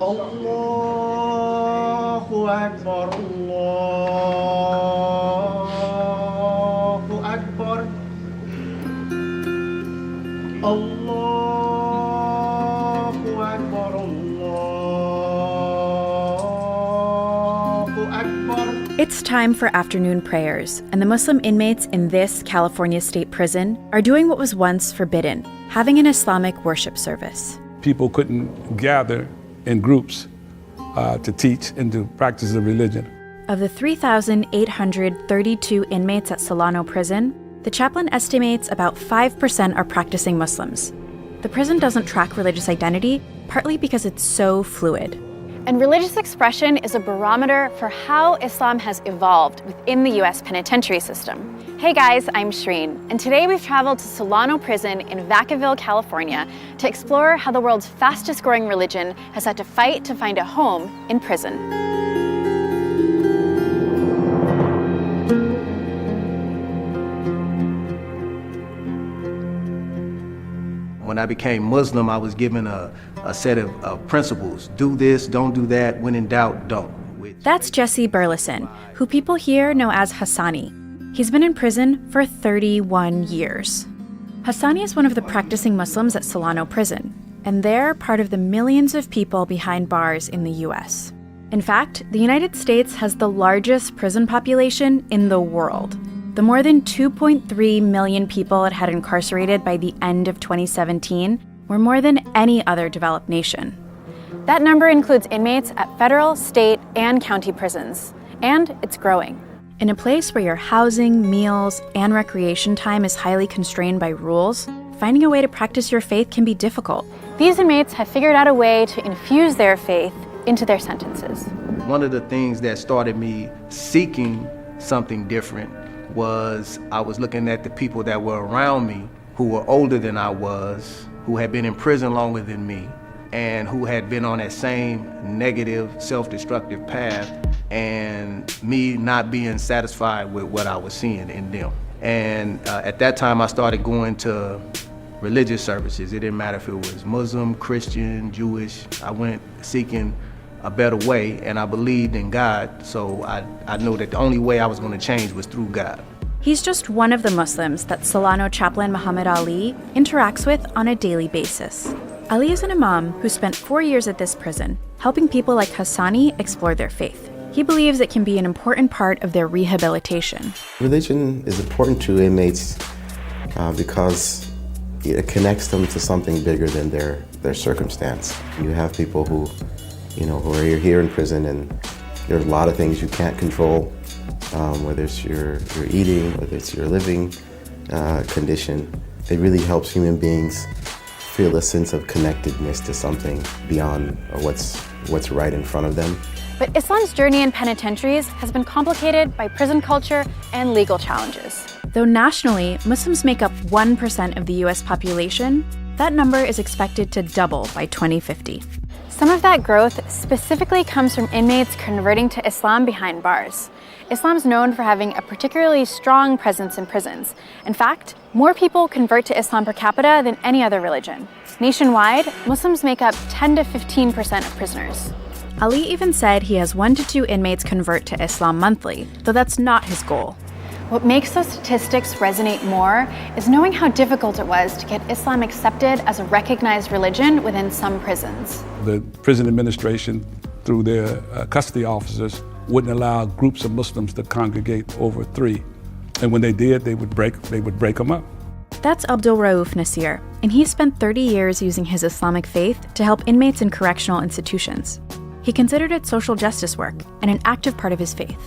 Allahu Akbar, Allahu Akbar, Allahu Akbar, Allahu Akbar. It's time for afternoon prayers, and the Muslim inmates in this California state prison are doing what was once forbidden, having an Islamic worship service. People couldn't gather in groups to teach and to practice the religion. Of the 3,832 inmates at Solano Prison, the chaplain estimates about 5% are practicing Muslims. The prison doesn't track religious identity, partly because it's so fluid. And religious expression is a barometer for how Islam has evolved within the U.S. penitentiary system. Hey guys, I'm Shreen, and today we've traveled to Solano Prison in Vacaville, California to explore how the world's fastest growing religion has had to fight to find a home in prison. When I became Muslim, I was given a set of principles. Do this, don't do that. When in doubt, don't. That's Jesse Burleson, who people here know as Hassani. He's been in prison for 31 years. Hassani is one of the practicing Muslims at Solano Prison, and they're part of the millions of people behind bars in the U.S. In fact, the United States has the largest prison population in the world. The more than 2.3 million people it had incarcerated by the end of 2017 were more than any other developed nation. That number includes inmates at federal, state, and county prisons, and it's growing. In a place where your housing, meals, and recreation time is highly constrained by rules, finding a way to practice your faith can be difficult. These inmates have figured out a way to infuse their faith into their sentences. One of the things that started me seeking something different was I was looking at the people that were around me who were older than I was, who had been in prison longer than me, and who had been on that same negative, self-destructive path, and me not being satisfied with what I was seeing in them. And at that time, I started going to religious services. It didn't matter if it was Muslim, Christian, Jewish. I went seeking a better way, and I believed in God, so I knew that the only way I was going to change was through God. He's just one of the Muslims that Solano chaplain Muhammad Ali interacts with on a daily basis. Ali is an imam who spent 4 years at this prison, helping people like Hassani explore their faith. He believes it can be an important part of their rehabilitation. Religion is important to inmates because it connects them to something bigger than their circumstance. You have people who are here in prison, and there's a lot of things you can't control, whether it's your eating, whether it's your living condition. It really helps human beings feel a sense of connectedness to something beyond what's right in front of them. But Islam's journey in penitentiaries has been complicated by prison culture and legal challenges. Though nationally, Muslims make up 1% of the U.S. population, that number is expected to double by 2050. Some of that growth specifically comes from inmates converting to Islam behind bars. Islam's known for having a particularly strong presence in prisons. In fact, more people convert to Islam per capita than any other religion. Nationwide, Muslims make up 10 to 15% of prisoners. Ali even said he has 1 to 2 inmates convert to Islam monthly, though that's not his goal. What makes those statistics resonate more is knowing how difficult it was to get Islam accepted as a recognized religion within some prisons. The prison administration, through their custody officers, wouldn't allow groups of Muslims to congregate over 3. And when they did, they would break them up. That's Abdul Rauf Nasir, and he spent 30 years using his Islamic faith to help inmates in correctional institutions. He considered it social justice work and an active part of his faith.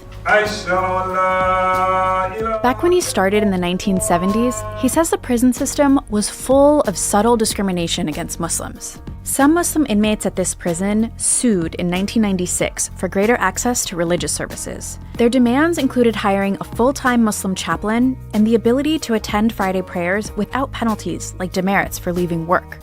Back when he started in the 1970s, he says the prison system was full of subtle discrimination against Muslims. Some Muslim inmates at this prison sued in 1996 for greater access to religious services. Their demands included hiring a full-time Muslim chaplain and the ability to attend Friday prayers without penalties like demerits for leaving work.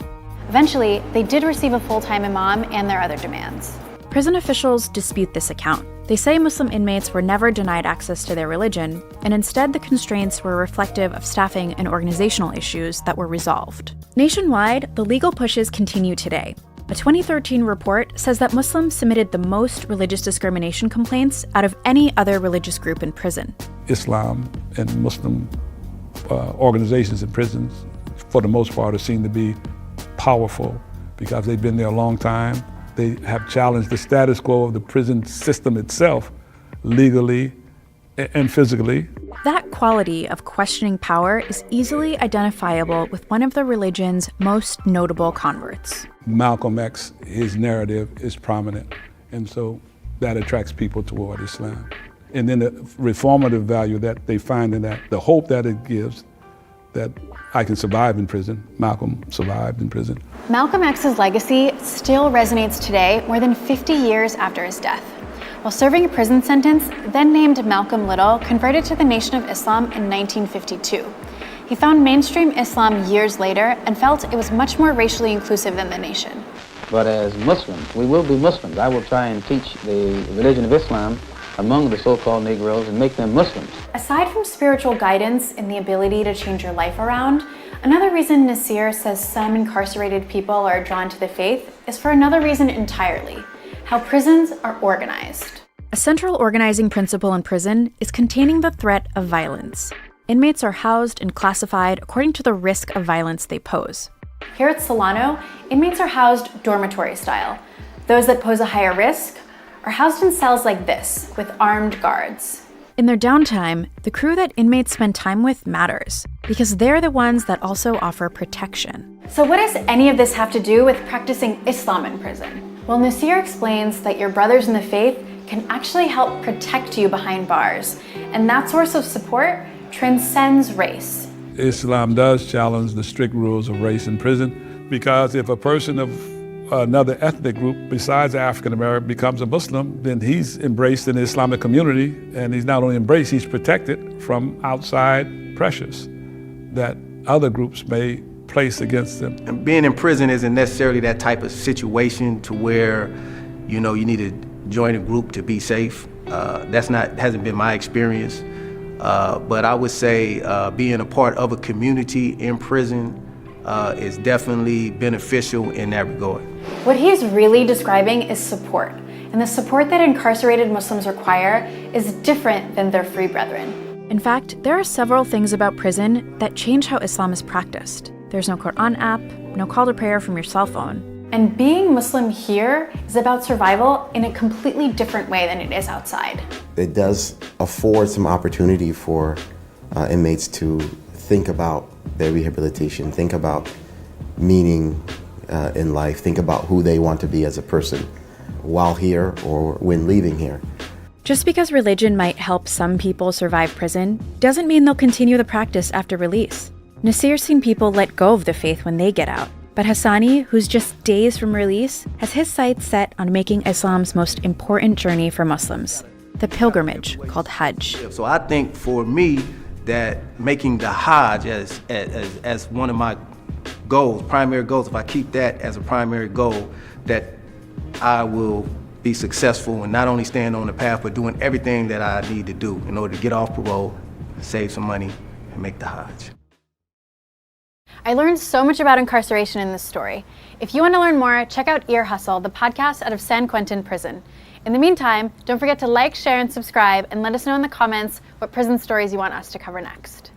Eventually, they did receive a full-time imam and their other demands. Prison officials dispute this account. They say Muslim inmates were never denied access to their religion, and instead the constraints were reflective of staffing and organizational issues that were resolved. Nationwide, the legal pushes continue today. A 2013 report says that Muslims submitted the most religious discrimination complaints out of any other religious group in prison. Islam and Muslim organizations in prisons, for the most part, are seen to be powerful because they've been there a long time. They have challenged the status quo of the prison system itself, legally and physically. That quality of questioning power is easily identifiable with one of the religion's most notable converts. Malcolm X, his narrative is prominent, and so that attracts people toward Islam. And then the reformative value that they find in that, the hope that it gives, that I can survive in prison. Malcolm survived in prison. Malcolm X's legacy still resonates today, more than 50 years after his death. While serving a prison sentence, then named Malcolm Little converted to the Nation of Islam in 1952. He found mainstream Islam years later and felt it was much more racially inclusive than the nation. But as Muslims, we will be Muslims. I will try and teach the religion of Islam among the so-called Negroes and make them Muslims. Aside from spiritual guidance and the ability to change your life around, another reason Nasir says some incarcerated people are drawn to the faith is for another reason entirely: how prisons are organized. A central organizing principle in prison is containing the threat of violence. Inmates are housed and classified according to the risk of violence they pose. Here at Solano, inmates are housed dormitory style. Those that pose a higher risk are housed in cells like this, with armed guards. In their downtime, the crew that inmates spend time with matters, because they're the ones that also offer protection. So what does any of this have to do with practicing Islam in prison? Well, Nasir explains that your brothers in the faith can actually help protect you behind bars, and that source of support transcends race. Islam does challenge the strict rules of race in prison, because if a person of another ethnic group besides African American becomes a Muslim, then he's embraced in the Islamic community, and he's not only embraced, he's protected from outside pressures that other groups may place against them. And being in prison isn't necessarily that type of situation to where, you need to join a group to be safe. Hasn't been my experience. But I would say being a part of a community in prison is definitely beneficial in that regard. What he's really describing is support, and the support that incarcerated Muslims require is different than their free brethren. In fact, there are several things about prison that change how Islam is practiced. There's no Quran app, no call to prayer from your cell phone. And being Muslim here is about survival in a completely different way than it is outside. It does afford some opportunity for inmates to think about their rehabilitation, think about meaning in life, think about who they want to be as a person while here or when leaving here. Just because religion might help some people survive prison doesn't mean they'll continue the practice after release. Nasir's seen people let go of the faith when they get out. But Hassani, who's just days from release, has his sights set on making Islam's most important journey for Muslims, the pilgrimage called Hajj. So I think for me that making the Hajj as one of my goals, primary goals, if I keep that as a primary goal, that I will be successful in not only staying on the path, but doing everything that I need to do in order to get off parole, save some money, and make the Hajj. I learned so much about incarceration in this story. If you want to learn more, check out Ear Hustle, the podcast out of San Quentin Prison. In the meantime, don't forget to like, share, and subscribe, and let us know in the comments what prison stories you want us to cover next.